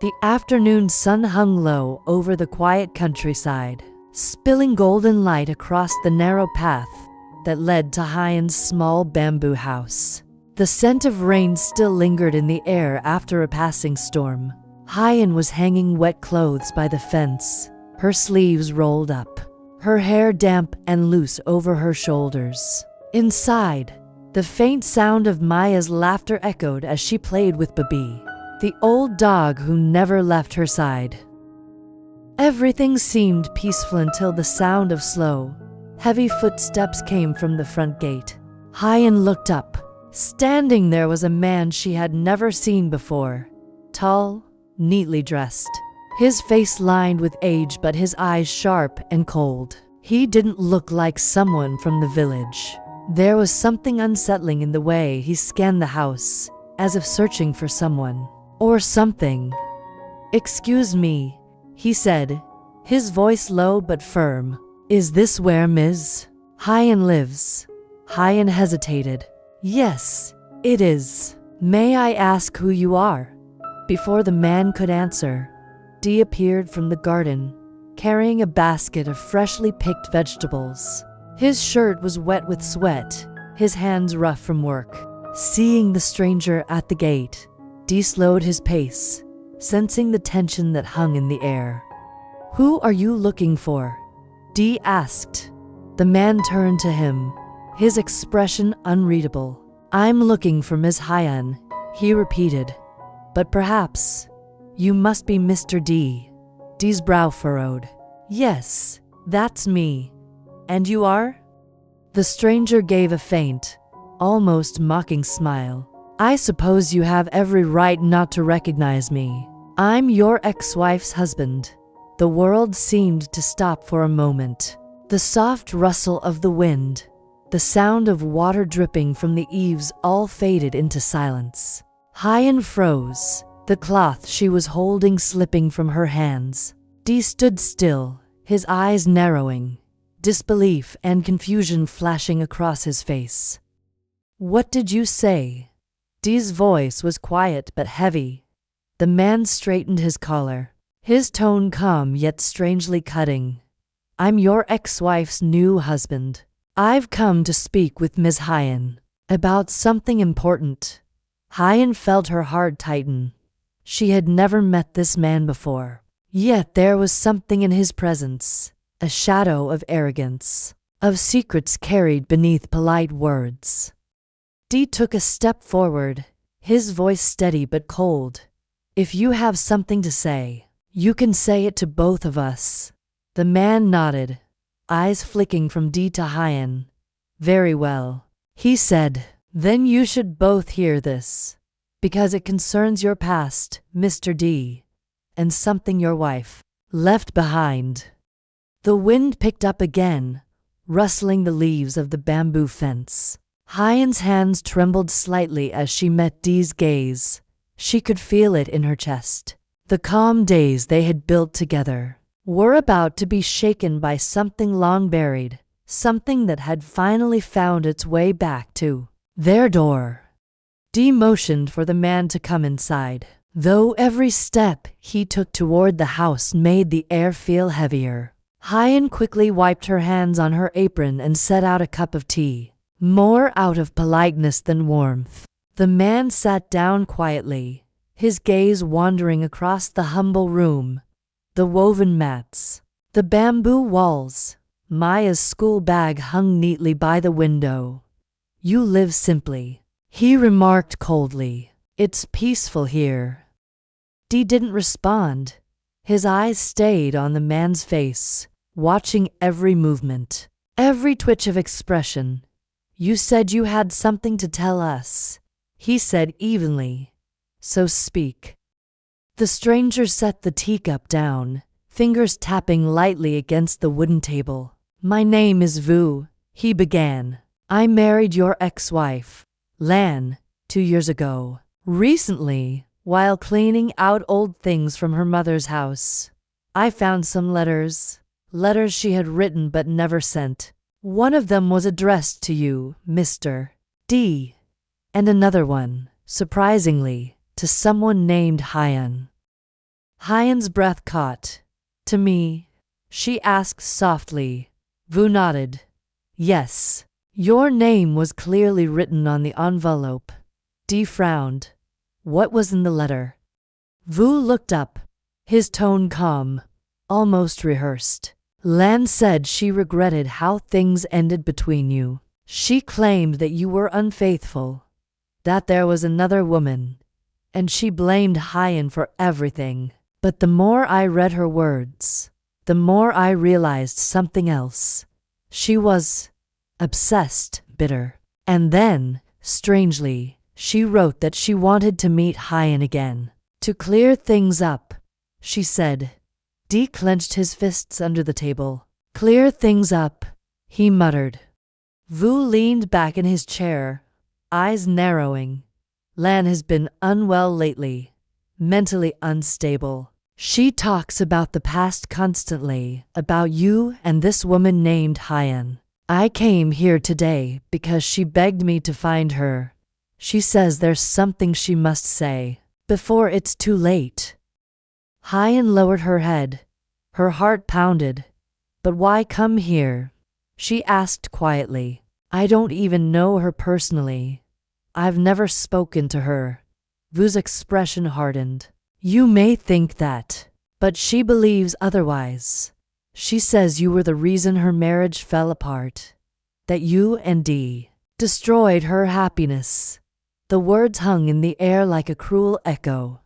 The afternoon sun hung low over the quiet countryside, spilling golden light across the narrow path that led to Huyen's small bamboo house. The scent of rain still lingered in the air after a passing storm. Huyen was hanging wet clothes by the fence, her sleeves rolled up, her hair damp and loose over her shoulders. Inside, the faint sound of Maya's laughter echoed as she played with Babi, the old dog who never left her side. Everything seemed peaceful until the sound of slow, heavy footsteps came from the front gate. Huyen looked up. Standing there was a man she had never seen before, tall, neatly dressed, his face lined with age but his eyes sharp and cold. He didn't look like someone from the village. There was something unsettling in the way he scanned the house, as if searching for someone or something. "Excuse me," he said, his voice low but firm. "Is this where Ms. Huyen lives?" Huyen hesitated. "Yes, it is. May I ask who you are?" Before the man could answer, Dee appeared from the garden, carrying a basket of freshly picked vegetables. His shirt was wet with sweat, his hands rough from work. Seeing the stranger at the gate, Dee slowed his pace, sensing the tension that hung in the air. "Who are you looking for?" Dee asked. The man turned to him, his expression unreadable. "I'm looking for Ms. Huyen," he repeated. "But perhaps you must be Mr. D." Dee's brow furrowed. "Yes, that's me. And you are?" The stranger gave a faint, almost mocking smile. "I suppose you have every right not to recognize me. I'm your ex-wife's husband." The world seemed to stop for a moment. The soft rustle of the wind, the sound of water dripping from the eaves all faded into silence. Huyen froze, the cloth she was holding slipping from her hands. Dee stood still, his eyes narrowing, disbelief and confusion flashing across his face. "What did you say?" Dee's voice was quiet but heavy. The man straightened his collar, his tone calm yet strangely cutting. "I'm your ex-wife's new husband. I've come to speak with Ms. Huyen about something important." Huyen felt her heart tighten. She had never met this man before, yet there was something in his presence, a shadow of arrogance, of secrets carried beneath polite words. Dee took a step forward, his voice steady but cold. "If you have something to say, you can say it to both of us." The man nodded, eyes flicking from Dee to Huyen. "Very well," he said. "Then you should both hear this, because it concerns your past, Mr. D, and something your wife left behind." The wind picked up again, rustling the leaves of the bamboo fence. Huyen's hands trembled slightly as she met Dee's gaze. She could feel it in her chest. The calm days they had built together were about to be shaken by something long buried, something that had finally found its way back to their door. Dee motioned for the man to come inside, though every step he took toward the house made the air feel heavier. Huyen quickly wiped her hands on her apron and set out a cup of tea, more out of politeness than warmth. The man sat down quietly, his gaze wandering across the humble room, the woven mats, the bamboo walls. Maya's school bag hung neatly by the window. "You live simply," he remarked coldly. "It's peaceful here." Dee didn't respond. His eyes stayed on the man's face, watching every movement, every twitch of expression. "You said you had something to tell us," he said evenly. "So speak." The stranger set the teacup down, fingers tapping lightly against the wooden table. "My name is Vu," he began. "I married your ex-wife, Lan, 2 years ago. Recently, while cleaning out old things from her mother's house, I found some letters she had written but never sent. One of them was addressed to you, Mr. D, and another one, surprisingly, to someone named Huyen." Huyen's breath caught. To me? She asked softly. Vu nodded. Yes. Your name was clearly written on the envelope. Dee frowned. What was in the letter? Vu looked up, his tone calm, almost rehearsed. Lan said she regretted how things ended between you. She claimed that you were unfaithful, that there was another woman, and she blamed Huyen for everything. But the more I read her words, the more I realized something else. She was obsessed, bitter. And then, strangely, she wrote that she wanted to meet Huyen again. To clear things up, she said. Dee clenched his fists under the table. Clear things up, he muttered. Vu leaned back in his chair, eyes narrowing. Lan has been unwell lately, mentally unstable. She talks about the past constantly, about you and this woman named Huyen. I came here today because she begged me to find her. She says there's something she must say before it's too late. Huyen lowered her head. Her heart pounded. But why come here? She asked quietly. I don't even know her personally. I've never spoken to her. Vu's expression hardened. You may think that, but she believes otherwise. She says you were the reason her marriage fell apart, that you and Dee destroyed her happiness. The words hung in the air like a cruel echo.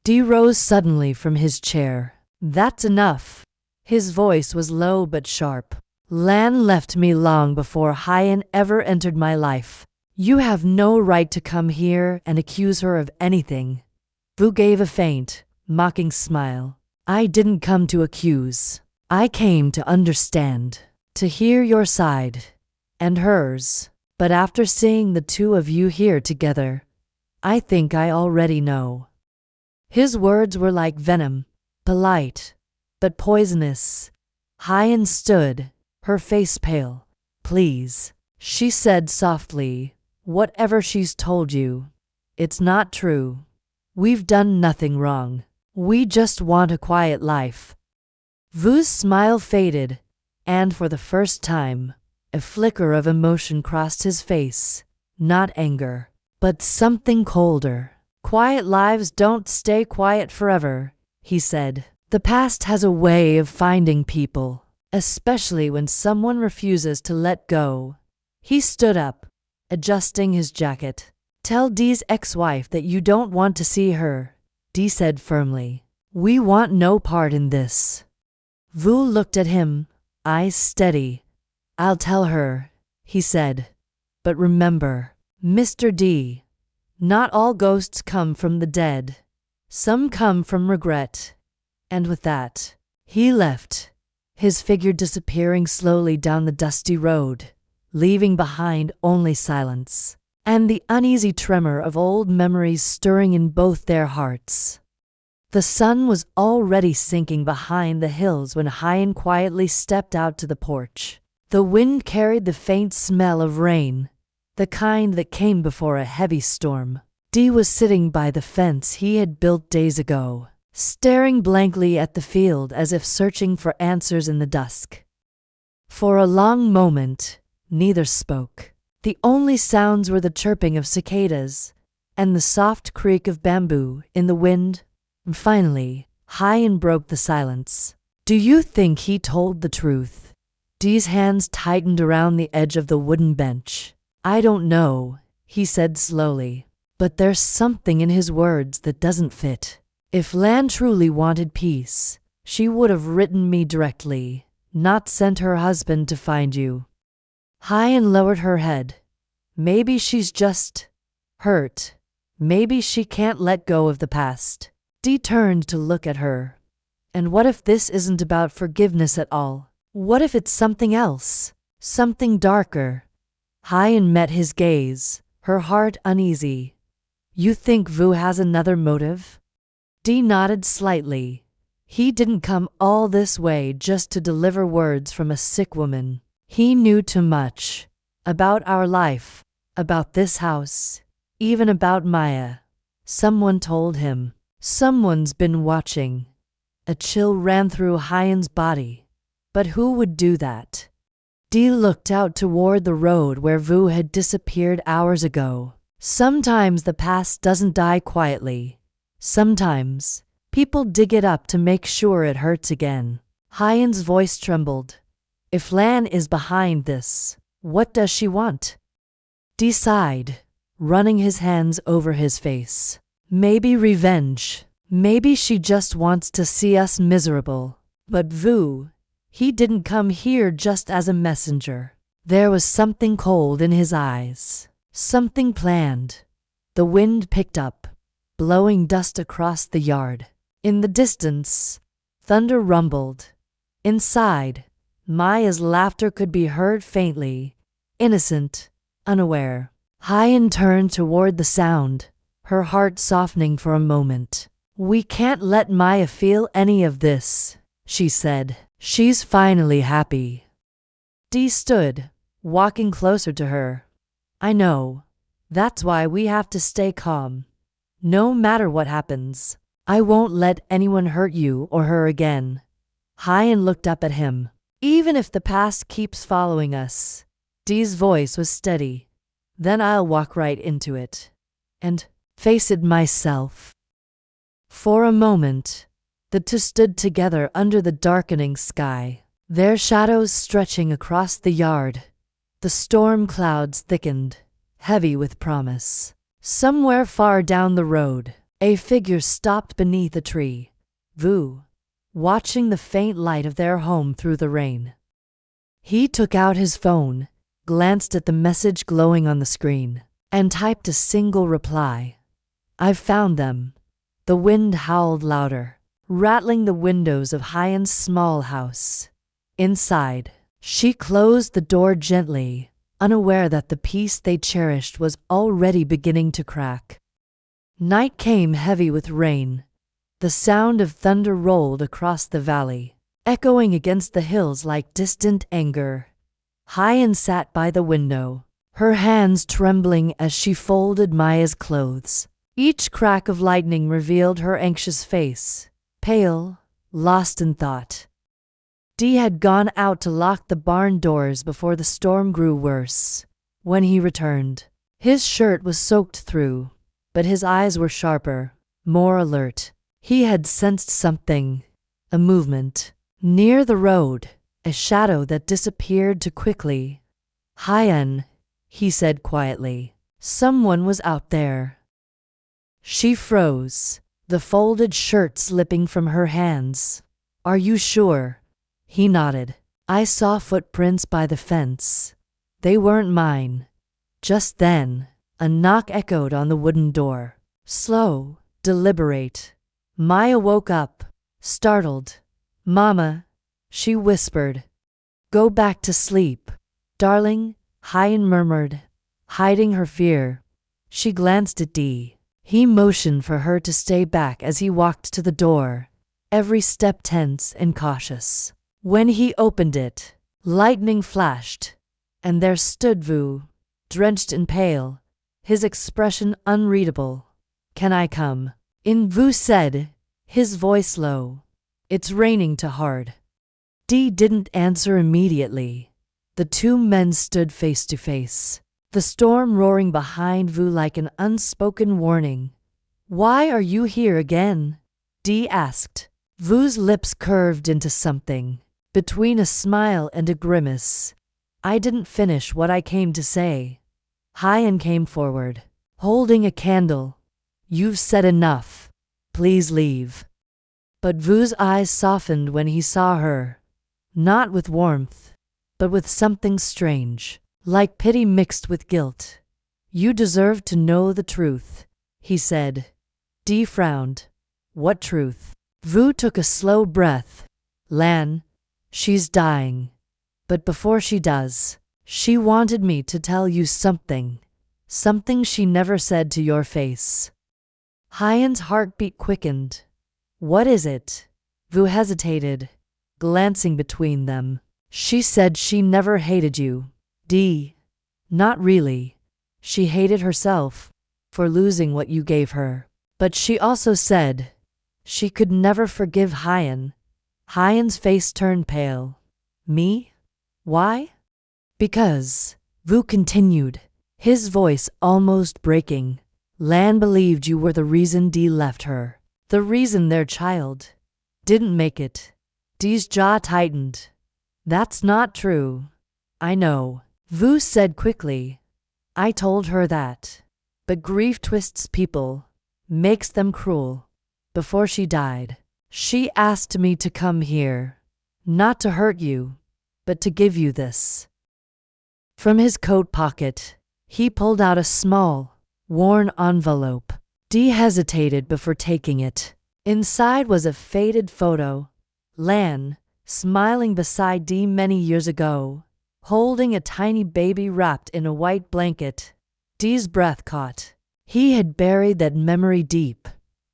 Dee rose suddenly from his chair. That's enough. His voice was low but sharp. Lan left me long before Huyen ever entered my life. You have no right to come here and accuse her of anything. Vu gave a faint, mocking smile. I didn't come to accuse. I came to understand, to hear your side, and hers. But after seeing the two of you here together, I think I already know. His words were like venom, polite, but poisonous. Huyen stood, her face pale. Please, she said softly, whatever she's told you, it's not true. We've done nothing wrong. We just want a quiet life. Vu's smile faded, and for the first time, a flicker of emotion crossed his face. Not anger, but something colder. Quiet lives don't stay quiet forever, he said. The past has a way of finding people, especially when someone refuses to let go. He stood up, adjusting his jacket. Tell Dee's ex-wife that you don't want to see her, Dee said firmly. We want no part in this. Vu looked at him, eyes steady. I'll tell her, he said. But remember, Mr. D, not all ghosts come from the dead. Some come from regret. And with that, he left, his figure disappearing slowly down the dusty road, leaving behind only silence, and the uneasy tremor of old memories stirring in both their hearts. The sun was already sinking behind the hills when Huyen quietly stepped out to the porch. The wind carried the faint smell of rain, the kind that came before a heavy storm. Dee was sitting by the fence he had built days ago, staring blankly at the field as if searching for answers in the dusk. For a long moment, neither spoke. The only sounds were the chirping of cicadas and the soft creak of bamboo in the wind. Finally, Huyen broke the silence. Do you think he told the truth? Dee's hands tightened around the edge of the wooden bench. I don't know, he said slowly, but there's something in his words that doesn't fit. If Lan truly wanted peace, she would have written me directly, not sent her husband to find you. Huyen lowered her head. Maybe she's just hurt. Maybe she can't let go of the past. Dee turned to look at her. And what if this isn't about forgiveness at all? What if it's something else? Something darker? Huyen met his gaze, her heart uneasy. You think Vu has another motive? Dee nodded slightly. He didn't come all this way just to deliver words from a sick woman. He knew too much. About our life. About this house. Even about Maya. Someone told him. Someone's been watching. A chill ran through Huyen's body. But who would do that? Dee looked out toward the road where Vu had disappeared hours ago. Sometimes the past doesn't die quietly. Sometimes people dig it up to make sure it hurts again. Huyen's voice trembled. If Lan is behind this, what does she want? Dee sighed, running his hands over his face. Maybe revenge. Maybe she just wants to see us miserable. But Vu, he didn't come here just as a messenger. There was something cold in his eyes. Something planned. The wind picked up, blowing dust across the yard. In the distance, thunder rumbled. Inside, Maya's laughter could be heard faintly, innocent, unaware. Huyen turned toward the sound, her heart softening for a moment. We can't let Maya feel any of this, she said. She's finally happy. Dee stood, walking closer to her. I know. That's why we have to stay calm. No matter what happens, I won't let anyone hurt you or her again. Huyen looked up at him. Even if the past keeps following us. Dee's voice was steady. Then I'll walk right into it. And face it myself. For a moment, the two stood together under the darkening sky, their shadows stretching across the yard. The storm clouds thickened, heavy with promise. Somewhere far down the road, a figure stopped beneath a tree. Vu, watching the faint light of their home through the rain. He took out his phone, glanced at the message glowing on the screen, and typed a single reply. I've found them. The wind howled louder, rattling the windows of Huyen's small house. Inside, she closed the door gently, unaware that the peace they cherished was already beginning to crack. Night came heavy with rain. The sound of thunder rolled across the valley, echoing against the hills like distant anger. Huyen sat by the window, her hands trembling as she folded Maya's clothes. Each crack of lightning revealed her anxious face, pale, lost in thought. Dee had gone out to lock the barn doors before the storm grew worse. When he returned, his shirt was soaked through, but his eyes were sharper, more alert. He had sensed something, a movement. Near the road, a shadow that disappeared too quickly. Huyen, he said quietly. Someone was out there. She froze, the folded shirt slipping from her hands. Are you sure? He nodded. I saw footprints by the fence. They weren't mine. Just then, a knock echoed on the wooden door. Slow, deliberate. Maya woke up, startled. Mama, she whispered. Go back to sleep. Darling, Huyen murmured, hiding her fear. She glanced at Dee. He motioned for her to stay back as he walked to the door, every step tense and cautious. When he opened it, lightning flashed, and there stood Vu, drenched and pale, his expression unreadable. Can I come in? Vu said, his voice low. It's raining too hard. Dee didn't answer immediately. The two men stood face to face, the storm roaring behind Vu like an unspoken warning. Why are you here again? Dee asked. Vu's lips curved into something, between a smile and a grimace. I didn't finish what I came to say. Huyen came forward, holding a candle. You've said enough. Please leave. But Vu's eyes softened when he saw her, not with warmth, but with something strange, like pity mixed with guilt. You deserve to know the truth, he said. Dee frowned. What truth? Vu took a slow breath. Lan, she's dying. But before she does, she wanted me to tell you something. Something she never said to your face. Huyen's heartbeat quickened. What is it? Vu hesitated, glancing between them. She said she never hated you. Dee. Not really. She hated herself for losing what you gave her. But she also said she could never forgive Huyen. Huyen's face turned pale. Me? Why? Because, Vu continued, his voice almost breaking. Lan believed you were the reason Dee left her. The reason their child didn't make it. Dee's jaw tightened. That's not true. I know, Vu said quickly. I told her that. But grief twists people, makes them cruel. Before she died, she asked me to come here, not to hurt you, but to give you this. From his coat pocket, he pulled out a small, worn envelope. Dee hesitated before taking it. Inside was a faded photo. Lan, smiling beside Dee many years ago, holding a tiny baby wrapped in a white blanket. Dee's breath caught. He had buried that memory deep.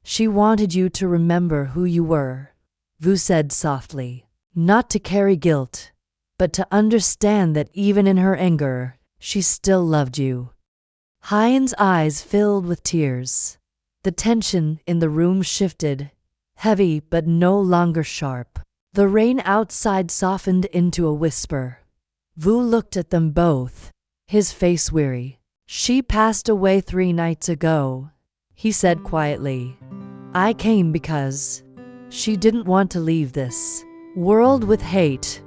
She wanted you to remember who you were, Vu said softly. Not to carry guilt, but to understand that even in her anger, she still loved you. Huyen's eyes filled with tears. The tension in the room shifted, heavy but no longer sharp. The rain outside softened into a whisper. Vu looked at them both, his face weary. She passed away 3 nights ago, he said quietly. I came because she didn't want to leave this world with hate.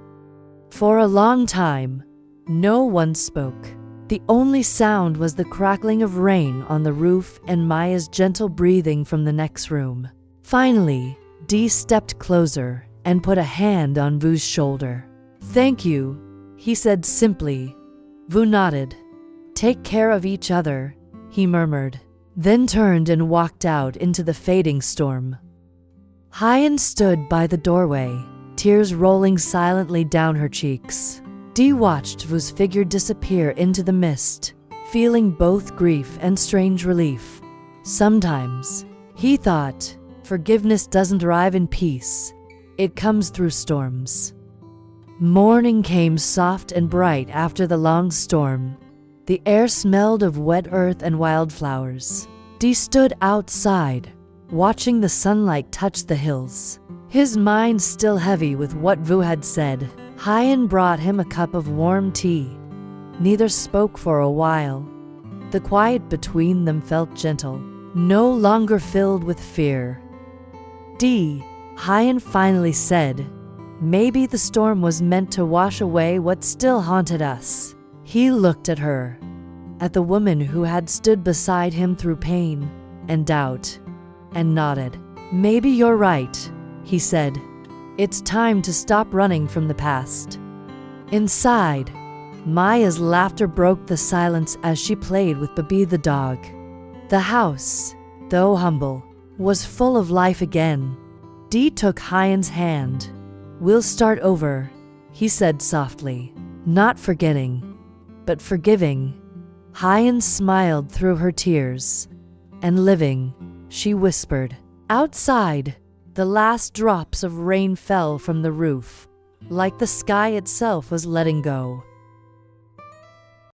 For a long time, no one spoke. The only sound was the crackling of rain on the roof and Maya's gentle breathing from the next room. Finally, Dee stepped closer and put a hand on Vu's shoulder. Thank you, he said simply. Vu nodded. Take care of each other, he murmured, then turned and walked out into the fading storm. Huyen stood by the doorway, tears rolling silently down her cheeks. Dee watched Vu's figure disappear into the mist, feeling both grief and strange relief. Sometimes, he thought, forgiveness doesn't arrive in peace. It comes through storms. Morning came soft and bright after the long storm. The air smelled of wet earth and wildflowers. Dee stood outside, watching the sunlight touch the hills. His mind still heavy with what Vu had said. Huyen brought him a cup of warm tea. Neither spoke for a while. The quiet between them felt gentle, no longer filled with fear. Dee, Huyen finally said, maybe the storm was meant to wash away what still haunted us. He looked at her, at the woman who had stood beside him through pain and doubt, and nodded. Maybe you're right, he said. It's time to stop running from the past. Inside, Maya's laughter broke the silence as she played with Babi the dog. The house, though humble, was full of life again. Dee took Huyen's hand. We'll start over, he said softly. Not forgetting, but forgiving. Huyen smiled through her tears. And living, she whispered. Outside, the last drops of rain fell from the roof, like the sky itself was letting go.